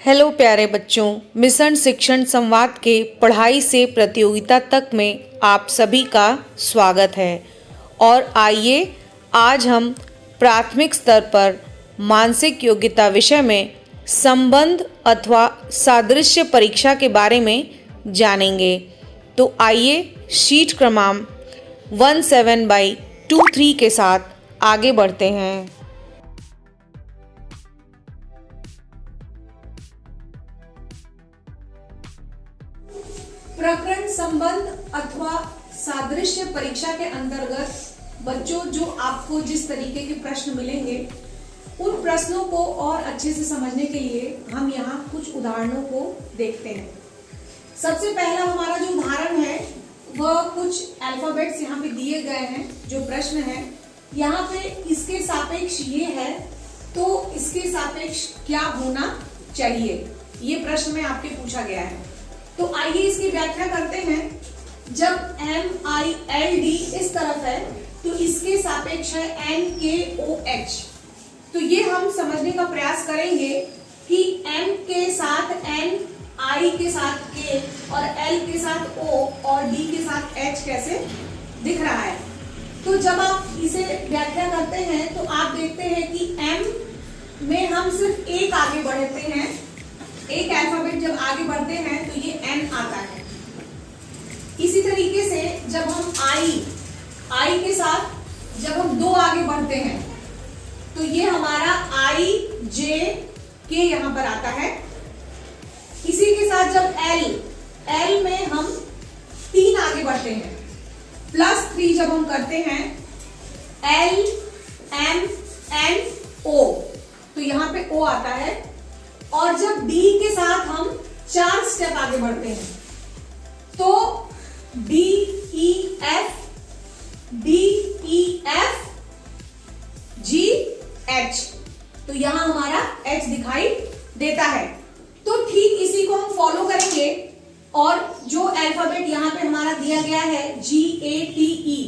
Hello प्यारे बच्चों, mission शिक्षण संवाद के पढ़ाई से प्रतियोगिता तक में आप सभी का स्वागत है। और आइए आज हम प्राथमिक स्तर पर मानसिक योग्यता विषय में संबंध अथवा सादृश्य परीक्षा के बारे में जानेंगे। तो आइए शीट क्रमांक 17/23 के साथ आगे बढ़ते हैं। प्रकरण संबंध अथवा सादृश्य परीक्षा के अंतर्गत बच्चों जो आपको जिस तरीके के प्रश्न मिलेंगे उन प्रश्नों को और अच्छे से समझने के लिए हम यहाँ कुछ उदाहरणों को देखते हैं। सबसे पहला हमारा जो उदाहरण है वह कुछ अल्फाबेट्स यहाँ पे दिए गए हैं। जो प्रश्न है यहाँ पे इसके सापेक्ष ये है तो इसके सापेक्ष क्या होना चाहिए, ये प्रश्न में आपके पूछा गया है। तो आइए इसकी व्याख्या करते हैं। जब MILD इस तरफ है तो इसके सापेक्ष है NKOH। तो ये हम समझने का प्रयास करेंगे कि M के साथ N, I के साथ K और L के साथ O और D के साथ H कैसे दिख रहा है। तो जब आप इसे व्याख्या करते हैं तो आप देखते हैं कि M में हम सिर्फ एक आगे बढ़ते हैं, एक अल्फाबेट जब आगे बढ़ते हैं तो ये N आता है। इसी तरीके से जब हम I के साथ जब हम दो आगे बढ़ते हैं तो ये हमारा I, J, K यहाँ पर आता है। इसी के साथ जब L में हम 3 आगे बढ़ते हैं, +3 जब हम करते हैं L, M, N, O तो यहाँ पे O आता है। और जब D के साथ हम 4 स्टेप आगे बढ़ते हैं तो D, E, F, G, H तो यहां हमारा H दिखाई देता है। तो ठीक इसी को हम फॉलो करेंगे और जो अल्फाबेट यहां पे हमारा दिया गया है GATE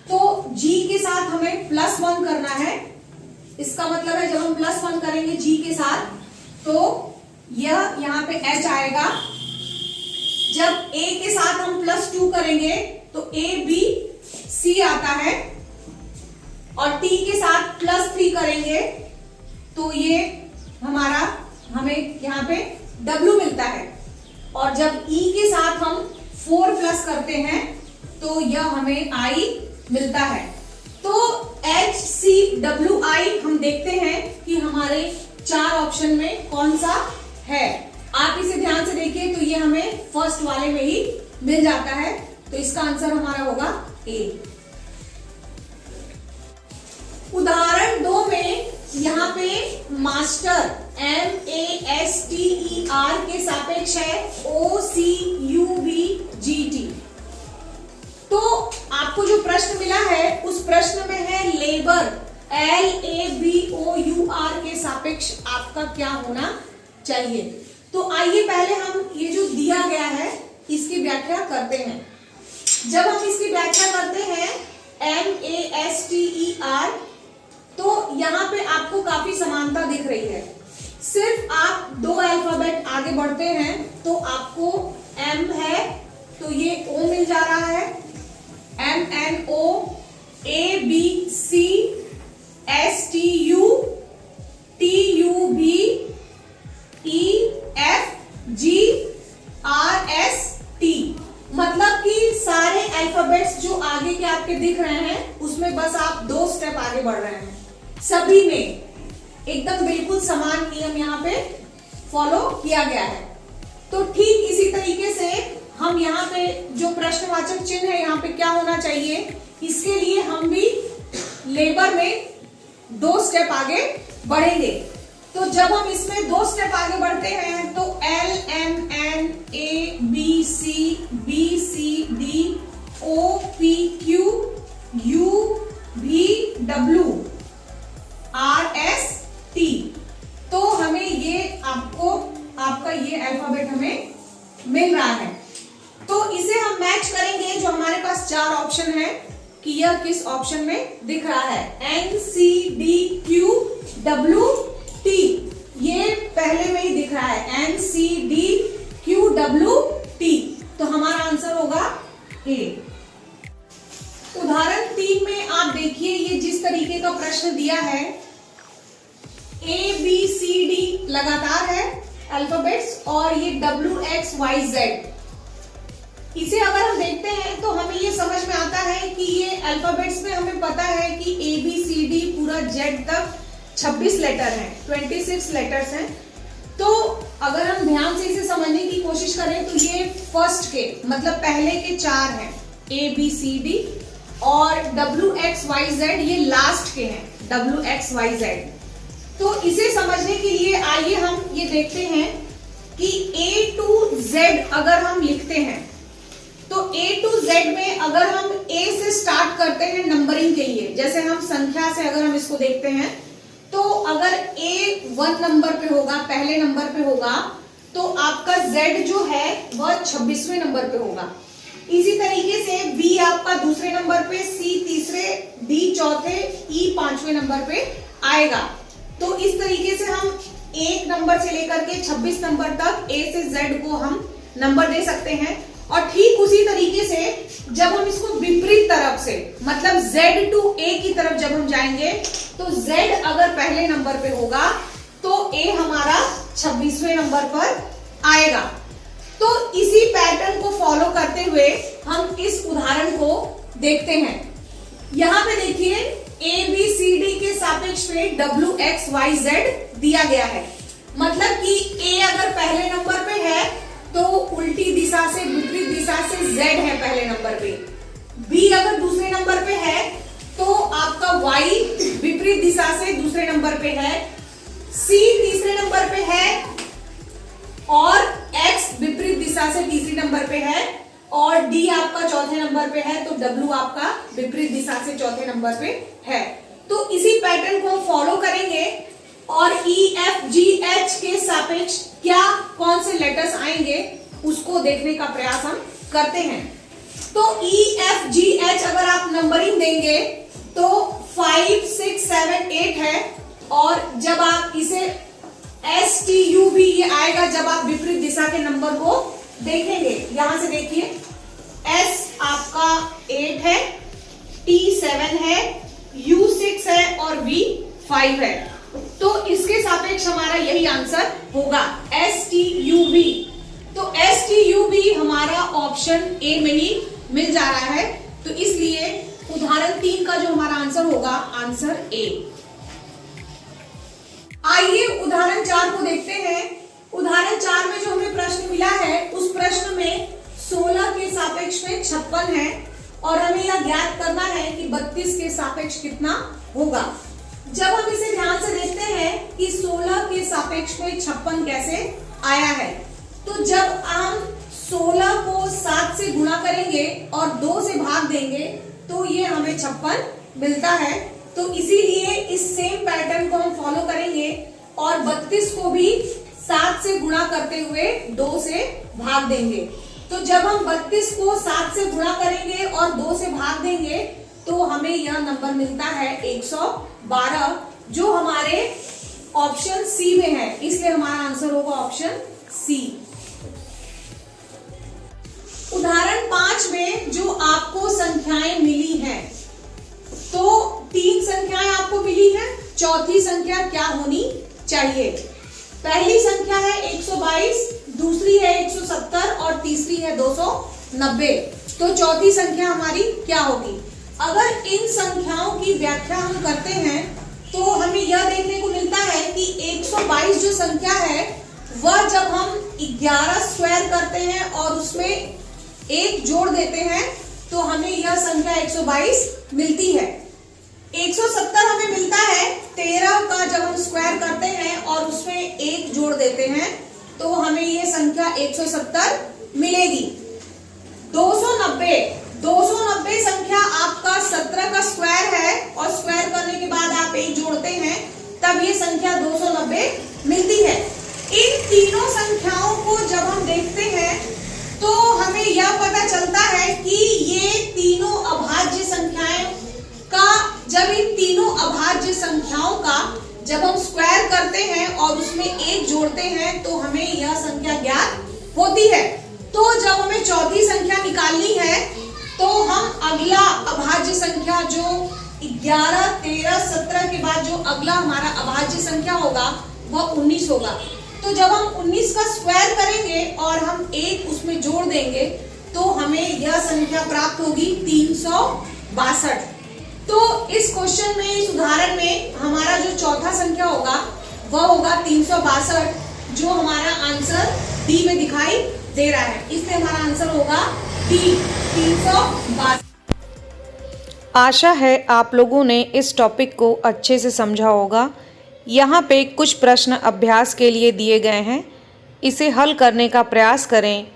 तो G के साथ हमें +1 करना है। इसका मतलब है जब हम +1 करेंगे G के साथ तो यह यहाँ पे H आएगा। जब A के साथ हम +2 करेंगे तो ABC आता है और T के साथ +3 करेंगे तो ये हमें यहाँ पे W मिलता है। और जब E के साथ हम 4+ करते हैं तो यह हमें I मिलता है। तो HCWI हम देखते हैं कि हमारे 4 ऑप्शन में कौन सा है। आप इसे ध्यान से देखिए तो ये हमें फर्स्ट वाले में ही मिल जाता है। तो इसका आंसर हमारा होगा A। उदाहरण 2 में यहाँ पे मास्टर MASTER के सापेक्ष है OCUBGT। तो आपको जो प्रश्न मिला है उस प्रश्न में है लेबर LABOUR के सापेक्ष आपका क्या होना चाहिए। तो आइए पहले हम ये जो दिया गया है इसकी व्याख्या करते हैं। जब हम इसकी व्याख्या करते हैं MASTER तो यहाँ पे आपको काफी समानता दिख रही है। सिर्फ आप 2 अल्फाबेट आगे बढ़ते हैं तो आपको M है तो ये O मिल जा रहा है, MNO, ABC, STU, TUV, EFG, RST। मतलब कि सारे अल्फाबेट्स जो आगे के आपके दिख रहे हैं उसमें बस आप 2 स्टेप आगे बढ़ रहे हैं। सभी में एकदम बिल्कुल समान नियम यहाँ पे फॉलो किया गया है। तो ठीक इसी तरीके से हम यहाँ पे जो प्रश्नवाचक चिन्ह है यहाँ पे क्या होना चाहिए, इसके लिए हम भी लेबर में 2 स्टेप आगे बढ़ेंगे। तो जब हम इसमें 2 स्टेप आगे बढ़ते हैं तो L, M, N, A, B, C, B, C, D, O, P, Q, U, V, W, R, S, T। तो हमें ये आपका ये अल्फाबेट हमें मिल रहा है। तो इसे हम मैच करेंगे जो हमारे पास 4 ऑप्शन है कि यह किस ऑप्शन में दिख रहा है। N, C, D, Q, W, T। ये पहले में ही दिख रहा है NCDQWT, तो हमारा आंसर होगा ए। उदाहरण 3 में आप देखिए, ये जिस तरीके का प्रश्न दिया है, ABCD लगातार है अल्फाबेट्स और ये WXYZ। इसे अगर हम देखते हैं तो हमें ये समझ में आता है कि ये अल्फाबेट्स में हमें पता है कि ABCD पूरा Z तक 26 लेटर हैं, 26 लेटर्स हैं। तो अगर हम ध्यान से इसे समझने की कोशिश करें तो ये फर्स्ट के मतलब पहले के 4 हैं ABCD, और WXYZ ये लास्ट के हैं WXYZ। तो इसे समझने के लिए आइए हम ये देखते हैं कि A to Z अगर हम लिखते हैं तो A to Z में अगर हम A से स्टार्ट करते हैं नंबरिंग के लिए, जैसे हम संख्या से अगर हम इसको देखते हैं तो अगर A 1 नंबर पे होगा, पहले नंबर पे होगा, तो आपका Z जो है वह 26वें नंबर पे होगा। इसी तरीके से B आपका दूसरे नंबर पे, C तीसरे, D चौथे, E 5वें नंबर पे आएगा। तो इस तरीके से हम 1 नंबर से लेकर के 26 नंबर तक A से Z को हम नंबर दे सकते हैं। और ठीक उसी तरीके से जब हम इसको विपरीत तरफ से मतलब Z to A की तरफ जब हम जाएंगे तो Z अगर पहले नंबर पे होगा तो A हमारा 26वें नंबर पर आएगा। तो इसी पैटर्न को फॉलो करते हुए हम इस उदाहरण को देखते हैं। यहाँ पे देखिए ABCD के सापेक्ष में WXYZ दिया गया है, मतलब कि A अगर पहले नंबर पे है तो उल्टी दिशा से, विपरीत दिशा से Z है पहले नंबर पे। B अगर दूसरे नंबर पे है तो आपका Y विपरीत दिशा से दूसरे नंबर पे है, C तीसरे नंबर पे है और X विपरीत दिशा से तीसरे नंबर पे है, और D आपका चौथे नंबर पे है, तो W आपका विपरीत दिशा से चौथे नंबर पे है। तो इसी पैटर्न को हम फॉलो करेंगे और EFGH के सापेक्ष क्या कौन से लेटर्स आएंगे उसको देखने का प्रयास हम करते हैं। तो EFGH अगर आप नंबरिंग देंगे तो 5, 6, 7, 8 है, और जब आप इसे STUV ये आएगा जब आप विपरीत दिशा के नंबर को देखेंगे। यहां से देखिए S आपका 8 है, T 7 है, U 6 है और V 5 है। तो इसके सापेक्ष हमारा यही आंसर होगा STUV। तो STUV हमारा ऑप्शन ए में ही मिल जा रहा है, तो इसलिए उदाहरण 3 का जो हमारा आंसर होगा आंसर ए। आइए उदाहरण 4 को देखते हैं। उदाहरण 4 में जो हमें प्रश्न मिला है उस प्रश्न में 16 के सापेक्ष में 56 है और हमें यह ज्ञात करना है कि 32 के सापेक्ष कितना होगा। जब हम इसे ध्यान से देखते हैं कि 16 के सापेक्ष में 56 कैसे आया है, तो जब हम 16 को 7 से गुणा करेंगे और 2 से भाग देंगे तो ये हमें 56 मिलता है। तो इसीलिए इस सेम पैटर्न को हम फॉलो करेंगे और 32 को भी 7 से गुणा करते हुए 2 से भाग देंगे। तो जब हम 32 को 7 से गुणा करेंगे और 2 से भाग देंगे तो हमें यह नंबर मिलता है 112, जो हमारे ऑप्शन सी में है, इसलिए हमारा आंसर होगा ऑप्शन सी। उदाहरण 5 में जो आपको संख्याएं मिली हैं, तो 3 संख्याएं आपको मिली हैं, चौथी संख्या क्या होनी चाहिए। पहली संख्या है 122, दूसरी है 170 और तीसरी है 290। तो चौथी संख्या हमारी क्या होगी। अगर इन संख्याओं की व्याख्या हम करते हैं तो हमें यह देखने को मिलता है कि 122 जो संख्या है वह जब हम 11 स्क्वायर करते हैं और उसमें 1 जोड़ देते हैं तो हमें यह संख्या 122 मिलती है। 170 हमें मिलता है 13 का जब हम स्क्वायर करते हैं और उसमें 1 जोड़ देते हैं तो हमें यह संख्या 170 मिलेगी। 290 संख्या आपका 17 का स्क्वायर है और स्क्वायर करने के बाद आप 1 जोड़ते हैं तब ये संख्या 290 मिलती है। इन तीनों संख्याओं को जब हम देखते हैं तो हमें यह पता चलता है कि ये तीनों अभाज्य संख्याएं का जब इन तीनों अभाज्य संख्याओं का जब हम स्क्वायर करते हैं और उसमें 1 जोड़ जोड़ते हैं तो हमें यह संख्या ज्ञात होती है। तो जब हमें चौथी संख्या निकालनी है तो हम अगला अभाज्य संख्या जो 11, 13, 17 के बाद जो अगला हमारा अभाज्य संख्या होगा वह 19 होगा। तो जब हम 19 का स्क्वायर करेंगे और हम 1 उसमें जोड़ देंगे तो हमें यह संख्या प्राप्त होगी 362। तो इस क्वेश्चन में, इस उदाहरण में हमारा जो चौथा संख्या होगा वह होगा 362, जो हमारा आंसर डी में दिखाई दे रहा है। इसलिए हमारा आंसर होगा डी, 362। आशा है आप लोगों ने इस टॉपिक को अच्छे से समझा होगा। यहाँ पे कुछ प्रश्न अभ्यास के लिए दिए गए हैं, इसे हल करने का प्रयास करें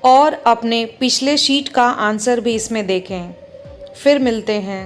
और अपने पिछले शीट का आंसर भी इसमें देखें। फिर मिलते हैं।